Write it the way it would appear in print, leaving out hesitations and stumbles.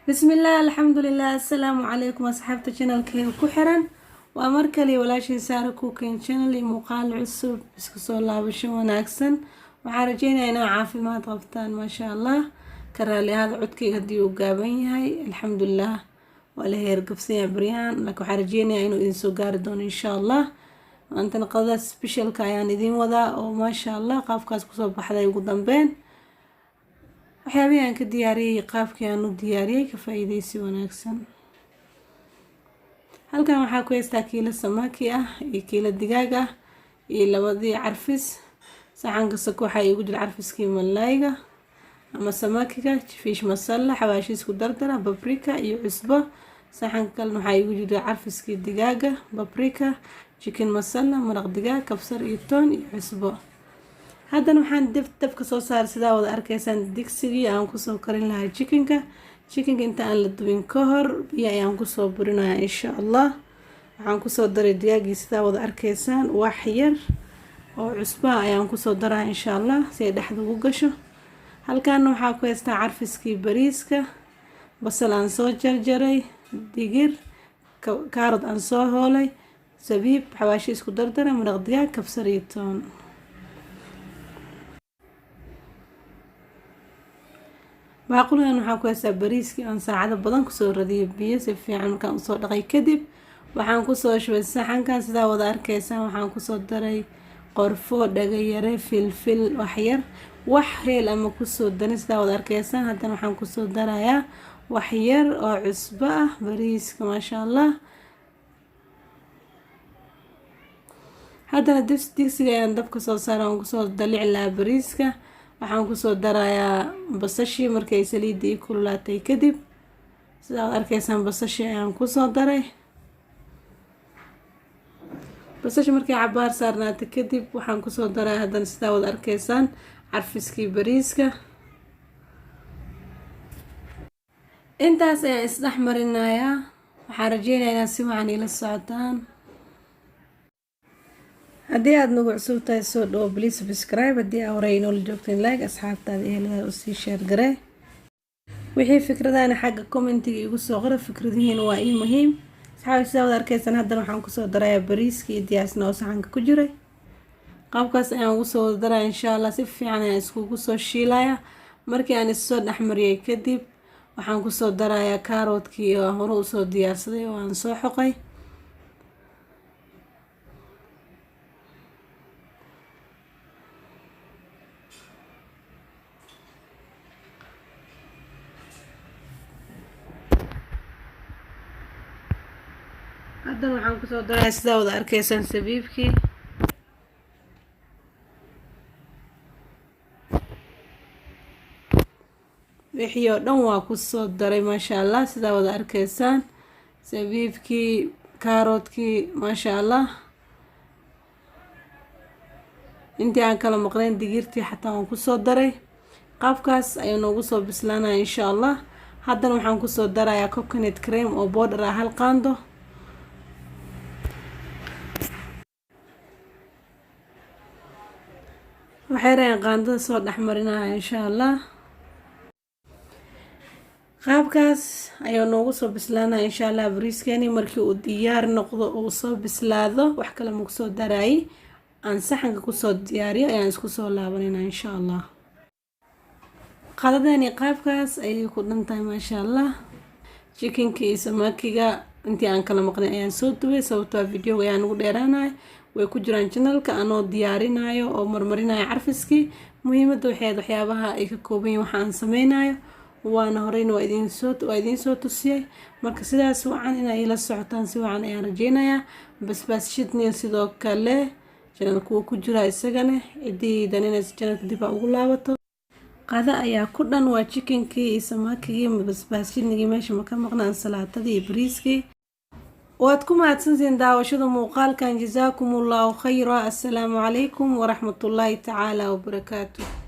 بسم الله الحمد لله السلام عليكم أصحاب channel كين كحرن وأمركلي ولا شيء ساركو كين channel مقال عصب بس كسول الله بشو وناكسن وعارجينا أنا عافي ما طفتان ما شاء الله كرالي هذا عدكي هدي وقابين هاي الحمد لله ولا هي رقفسية بريان لكو عارجينا إنه إنسو قاردون إن شاء الله وأنت نقضى سبيشال كايان إذين وذا وما شاء الله قاف كاس كسول بحدا يقدم بين waxyaabihii aan ka diyaariyey qaabkii aan u diyaariyey ka faa'iideysi wanaagsan. Halkan waxaa ku haystaa kiilo samaki ah iyo kiilo digaag ah iyo labadii carfis. Saxanka sako waxaa igu jira carfiskii malayga ama samakiga, fish masala, xawaashi isku dardara, paprika iyo cusbo. Saxanka kalena waxaa igu jira carfiskii digaaga, paprika, chicken masala, maraq digaag, kabsar iyo toon iyo cusbo. haddana waxaan dabka soo saar sidaa wada arkaysaan digsigii aan ku soo karin lahaa chickenka inta aan la dubin ka hor biyo ayaan ku soo burinayaa insha Allah. waxaan ku soo daray digaagii sidaa wada arkaysaan wax yar oo cusbo ayaan ku soo daraa insha Allah si ay dhexda ugu gasho. halkaan waxaa ku haystaa carfiskii bariiska, basal aan soo jarjaray, digir, kaarad aan soo hoolay, sabiib, xawaashi isku dardara, maraq digaag, kabsar iyo toon. baaquligan waxaa ku haystaa bariiskii aan saacado badan kusoo radiyay biyo si fiican markaan usoo dhaqay kadib waxaan kusoo shubay saxankan sidaa wada arkaysaan. waxaan kusoo daray qorfo, dhagayare, filfil waxyar, wax heel ama kusoo darin sidaa wada arkaysaan. haddana waxaan kusoo darayaa waxyar oo cusbo ah bariiska maasha Allah. haddana digsiga ayaan dabka soo saaray aan kusoo dalici lahaa bariiska. waxaan ku soo darayaa basashii markay saliidii kululaatay kadib sidaa aad arkaysaan basashii ayaan ku soo daray. basashii markay cabaar saarnaatay kadib waxaan ku soo daray haddana sidaa wada arkaysaan carfiskii bariiska. intaas ayaan isdhex marinayaa. waxaan rajeynayaa inaad si wacan ila socotaan. haddii aad nagu cusub tahay soo dhawo please subscribe. haddii aad horey inoola joogteen like, asxaabtaada ehelada u sii share garee. wixii fikradana xagga commentiga igu soo qora, fikradihiina waa ii muhiim. asxaabta sidaa wada arkaysaan haddana waxaan kusoo darayaa bariiskii iyo diyaarsna oo saxanka ku jiray. qaabkaas ayaan ugu soo darayaa insha Allah. si fiican ayaan iskugu soo shiilayaa. markii aan isoo dhexmariyay kadib waxaan kusoo darayaa kaaroodkii oo hore usoo diyaarsaday oo aan soo xoqay. haddana waxaan kusoo darayaa sidaa wada arkaysaan sabiibkii. wixii oo dhan waa kusoo daray maasha Allah. sidaa wada arkaysaan sabiibkii, kaaroodkii maasha Allah. intii aan kala maqleen digirtii xataa waan kusoo daray. qaabkaas ayuu noogu soo bislaanaya insha Allah. haddana waxaan kusoo darayaa coconut cream oo powder ah hal qaando. waxay raayaan qaandada soo dhexmarinaya insha Allah. qaabkaas ayuu noogu soo bislaanaya insha Allah. bariiskeeni markii uu diyaar noqdo oo soo bislaado wax kale ma kusoo daraayay aan saxanka kusoo diyaariyo ayaan isku soo laabanayna insha Allah. qadadani qaabkaas ayay ku dhantahay maasha Allah. chickenka iyo samakiga intii aan kala maqnay ayaan soo dubay sababtoo video ayaan ugu dheeraanay way ku jiraan channelka anoo diyaarinayo oo marmarinayo carfiskii. muhiimadda waxyaabaha ay ka kooban yihiin waxa aan sameynayo waana horeyna waa idiin soo tusiyay. marka sidaas wacan inay ila socotaan si wacan ayaan rajeynayaa. basbaas shidniya sidoo kale channelka wuu ku jiraa isagana cidiidan inay channelka dib ugu laabato. qada ayaa ku dhan waa chickenkii iyo samakigii, basbaas shidnigii meesha ma ka maqnaan, salaatadii iyo bariiskii. waad ku mahadsantihiin daawashada muuqaalkan. jazaakumullahu khayra. assalaamu calaykum waraxmatullaahi tacaala wabarakaatuh.